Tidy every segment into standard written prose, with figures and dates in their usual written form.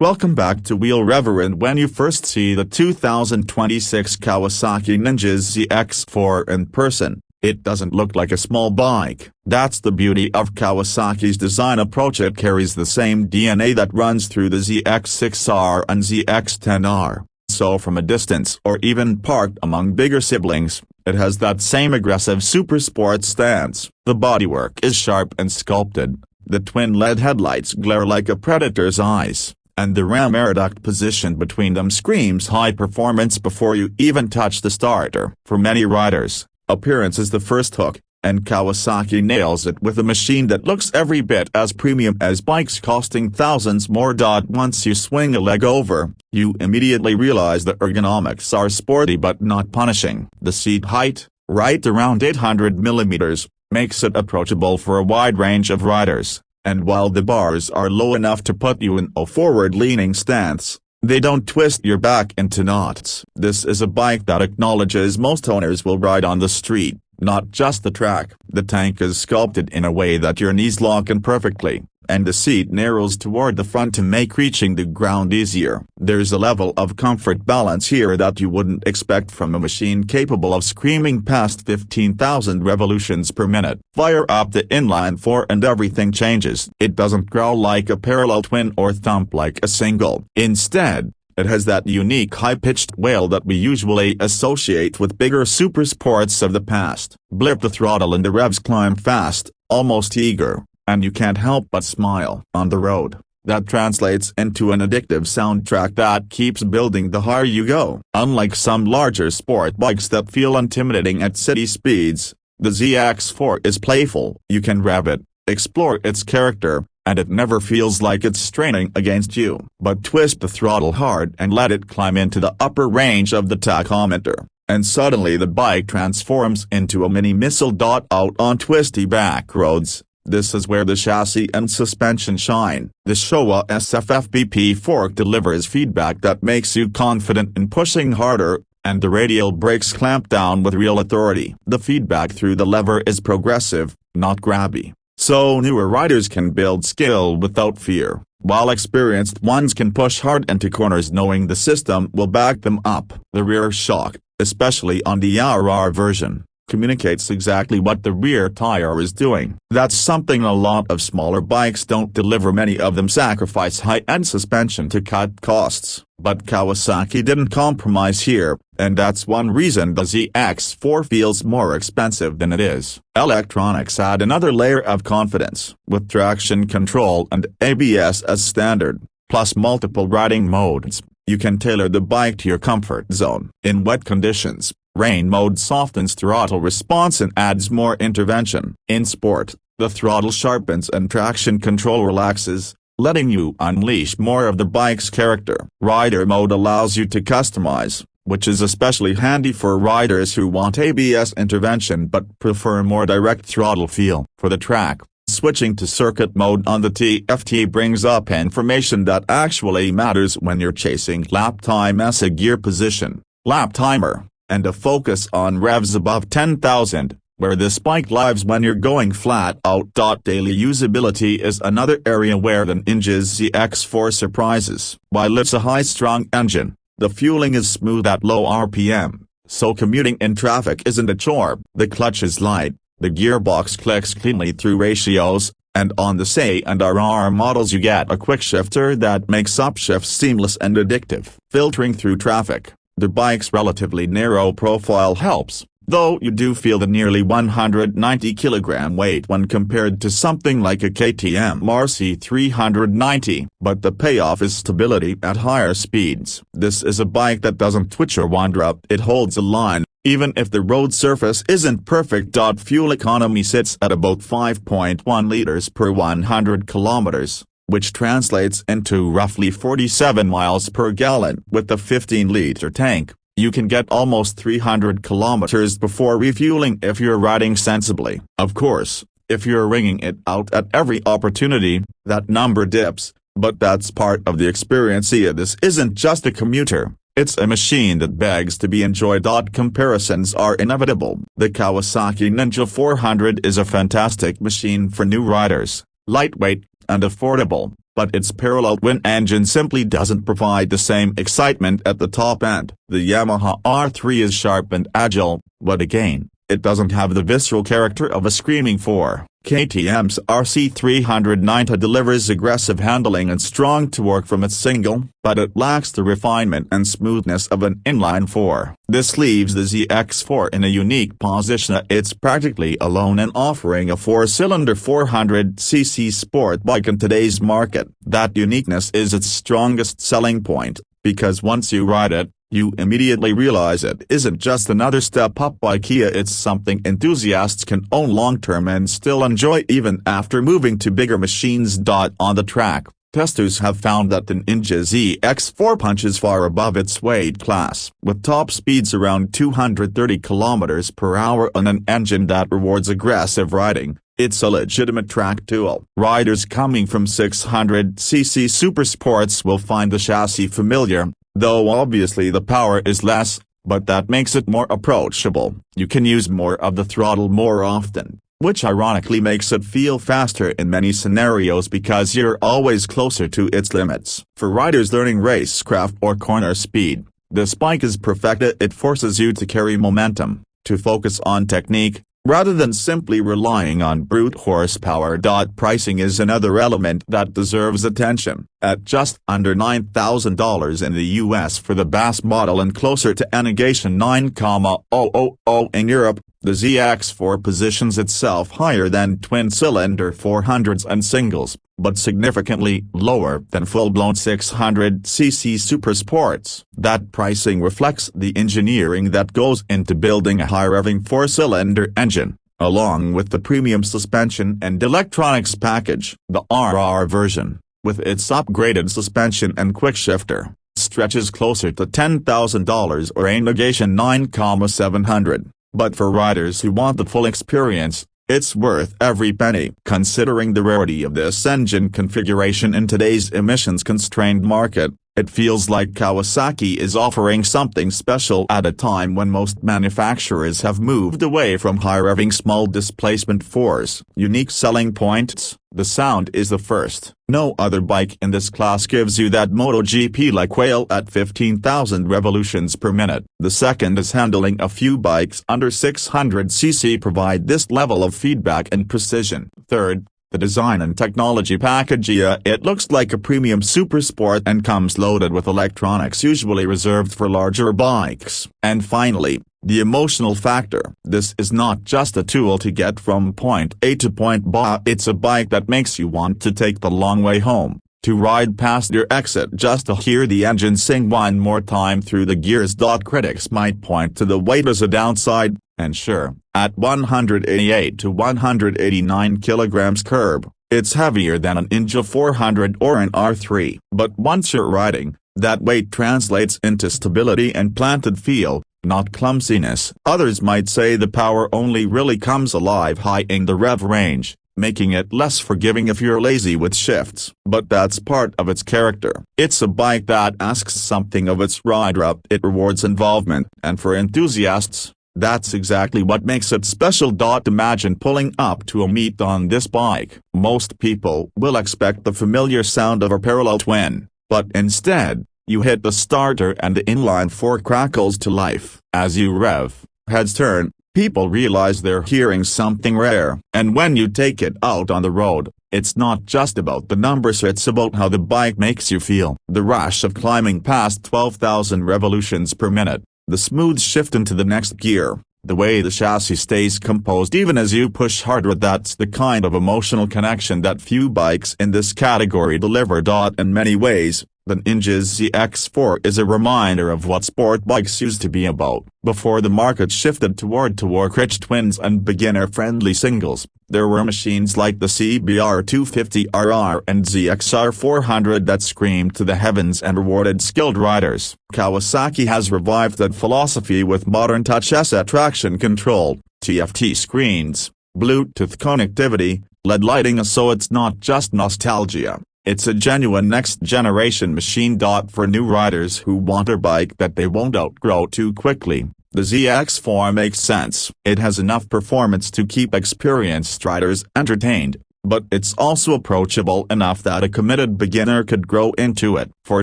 Welcome back to Wheel Rever, and when you first see the 2026 Kawasaki Ninja ZX-4 in person, it doesn't look like a small bike. That's the beauty of Kawasaki's design approach. It carries the same DNA that runs through the ZX-6R and ZX-10R. So from a distance or even parked among bigger siblings, it has that same aggressive Supersport stance. The bodywork is sharp and sculpted, the twin LED headlights glare like a predator's eyes, and the ram air duct positioned between them screams high performance before you even touch the starter. For many riders, appearance is the first hook, and Kawasaki nails it with a machine that looks every bit as premium as bikes costing thousands more. Once you swing a leg over, you immediately realize the ergonomics are sporty but not punishing. The seat height, right around 800 millimeters, makes it approachable for a wide range of riders, and while the bars are low enough to put you in a forward-leaning stance, they don't twist your back into knots. This is a bike that acknowledges most owners will ride on the street, not just the track. The tank is sculpted in a way that your knees lock in perfectly, and the seat narrows toward the front to make reaching the ground easier. There's a level of comfort balance here that you wouldn't expect from a machine capable of screaming past 15,000 revolutions per minute. Fire up the inline-four and everything changes. It doesn't growl like a parallel twin or thump like a single. Instead, it has that unique high-pitched wail that we usually associate with bigger supersports of the past. Blip the throttle and the revs climb fast, almost eager, and you can't help but smile. On the road, that translates into an addictive soundtrack that keeps building the higher you go. Unlike some larger sport bikes that feel intimidating at city speeds, the ZX-4 is playful. You can rev it, explore its character, and it never feels like it's straining against you. But twist the throttle hard and let it climb into the upper range of the tachometer, and suddenly the bike transforms into a mini missile. Out on twisty back roads, this is where the chassis and suspension shine. The Showa SFFBP fork delivers feedback that makes you confident in pushing harder, and the radial brakes clamp down with real authority. The feedback through the lever is progressive, not grabby, so newer riders can build skill without fear, while experienced ones can push hard into corners knowing the system will back them up. The rear shock, especially on the RR version, communicates exactly what the rear tire is doing. That's something a lot of smaller bikes don't deliver. Many of them sacrifice high-end suspension to cut costs, but Kawasaki didn't compromise here, and that's one reason the ZX-4 feels more expensive than it is. Electronics add another layer of confidence, with traction control and ABS as standard, plus multiple riding modes. You can tailor the bike to your comfort zone. In wet conditions, rain mode softens throttle response and adds more intervention. In sport, the throttle sharpens and traction control relaxes, letting you unleash more of the bike's character. Rider mode allows you to customize, which is especially handy for riders who want ABS intervention but prefer more direct throttle feel. For the track, switching to circuit mode on the TFT brings up information that actually matters when you're chasing lap time as a gear position, lap timer, and a focus on revs above 10,000, where this bike lives when you're going flat out. Daily usability is another area where the Ninja ZX-4 surprises. While it's a high-strung engine, the fueling is smooth at low RPM, so commuting in traffic isn't a chore. The clutch is light, the gearbox clicks cleanly through ratios, and on the SE and RR models you get a quick shifter that makes upshifts seamless and addictive. Filtering through traffic, the bike's relatively narrow profile helps, though you do feel the nearly 190 kg weight when compared to something like a KTM RC 390. But the payoff is stability at higher speeds. This is a bike that doesn't twitch or wander up. It holds a line, even if the road surface isn't perfect. Fuel economy sits at about 5.1 liters per 100 kilometers, which translates into roughly 47 miles per gallon. With the 15-liter tank, you can get almost 300 kilometers before refueling if you're riding sensibly. Of course, if you're wringing it out at every opportunity, that number dips, but that's part of the experience. This isn't just a commuter, it's a machine that begs to be enjoyed. Comparisons are inevitable. The Kawasaki Ninja 400 is a fantastic machine for new riders, lightweight, and affordable, but its parallel twin engine simply doesn't provide the same excitement at the top end. The Yamaha R3 is sharp and agile, but again, it doesn't have the visceral character of a screaming 4. KTM's RC390 delivers aggressive handling and strong torque from its single, but it lacks the refinement and smoothness of an inline-4. This leaves the ZX-4 in a unique position. It's practically alone in offering a 4-cylinder 400cc sport bike in today's market. That uniqueness is its strongest selling point, because once you ride it, you immediately realize it isn't just another step up by Kia. It's something enthusiasts can own long-term and still enjoy even after moving to bigger machines. On the track, testers have found that the Ninja ZX-4 punches far above its weight class, with top speeds around 230 km per hour on an engine that rewards aggressive riding. It's a legitimate track tool. Riders coming from 600cc Supersports will find the chassis familiar, though obviously the power is less, but that makes it more approachable. You can use more of the throttle more often, which ironically makes it feel faster in many scenarios because you're always closer to its limits. For riders learning racecraft or corner speed, this bike is perfect. It forces you to carry momentum, to focus on technique, rather than simply relying on brute horsepower. Pricing is another element that deserves attention. At just under $9,000 in the US for the base model and closer to negation $9,000 in Europe, the ZX-4 positions itself higher than twin-cylinder 400s and singles, but significantly lower than full-blown 600cc Supersports. That pricing reflects the engineering that goes into building a high-revving 4-cylinder engine, along with the premium suspension and electronics package. The RR version, with its upgraded suspension and quick-shifter, stretches closer to $10,000 or a negation $9,700. But for riders who want the full experience, it's worth every penny. Considering the rarity of this engine configuration in today's emissions-constrained market, it feels like Kawasaki is offering something special at a time when most manufacturers have moved away from high-revving small-displacement 4s. Unique selling points: the sound is the first. No other bike in this class gives you that MotoGP-like wail at 15,000 revolutions per minute. The second is handling. A few bikes under 600cc provide this level of feedback and precision. Third, the design and technology package. It looks like a premium Supersport and comes loaded with electronics usually reserved for larger bikes. And finally, the emotional factor. This is not just a tool to get from point A to point B. It's a bike that makes you want to take the long way home, to ride past your exit just to hear the engine sing one more time through the gears. Critics might point to the weight as a downside, and sure, at 188 to 189 kilograms curb, it's heavier than an Ninja 400 or an R3. But once you're riding, that weight translates into stability and planted feel, not clumsiness. Others might say the power only really comes alive high in the rev range, making it less forgiving if you're lazy with shifts. But that's part of its character. It's a bike that asks something of its rider. It rewards involvement, and for enthusiasts, that's exactly what makes it special. Imagine pulling up to a meet on this bike. Most people will expect the familiar sound of a parallel twin, but instead, you hit the starter and the inline-4 crackles to life. As you rev, heads turn, people realize they're hearing something rare. And when you take it out on the road, it's not just about the numbers, it's about how the bike makes you feel. The rush of climbing past 12,000 revolutions per minute, the smooth shift into the next gear, the way the chassis stays composed even as you push harder. That's the kind of emotional connection that few bikes in this category deliver. In many ways, the Ninja ZX-4 is a reminder of what sport bikes used to be about. Before the market shifted toward rich twins and beginner-friendly singles, there were machines like the CBR 250RR and ZXR 400 that screamed to the heavens and rewarded skilled riders. Kawasaki has revived that philosophy with modern touchless traction control, TFT screens, Bluetooth connectivity, LED lighting. So it's not just nostalgia. It's a genuine next-generation machine. For new riders who want a bike that they won't outgrow too quickly, the ZX-4 makes sense. It has enough performance to keep experienced riders entertained, but it's also approachable enough that a committed beginner could grow into it. For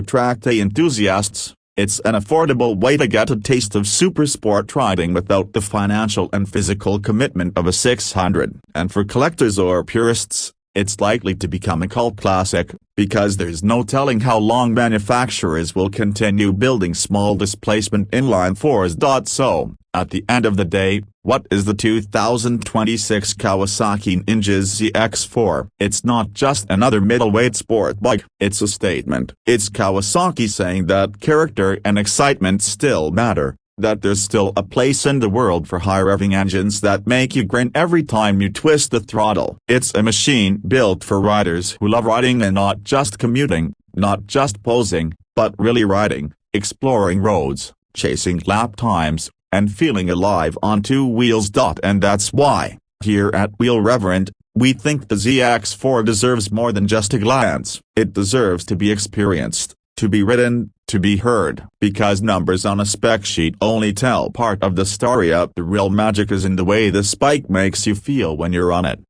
track day enthusiasts, it's an affordable way to get a taste of supersport riding without the financial and physical commitment of a 600. And for collectors or purists, it's likely to become a cult classic, because there's no telling how long manufacturers will continue building small-displacement inline-fours. So, at the end of the day, what is the 2026 Kawasaki Ninja ZX-4? It's not just another middleweight sport bike, it's a statement. It's Kawasaki saying that character and excitement still matter, that there's still a place in the world for high-revving engines that make you grin every time you twist the throttle. It's a machine built for riders who love riding and not just commuting, not just posing, but really riding, exploring roads, chasing lap times, and feeling alive on two wheels. And that's why, here at Wheel Reverend, we think the ZX-4 deserves more than just a glance. It deserves to be experienced, to be ridden, to be heard. Because numbers on a spec sheet only tell part of the story. The real magic is in the way this bike makes you feel when you're on it.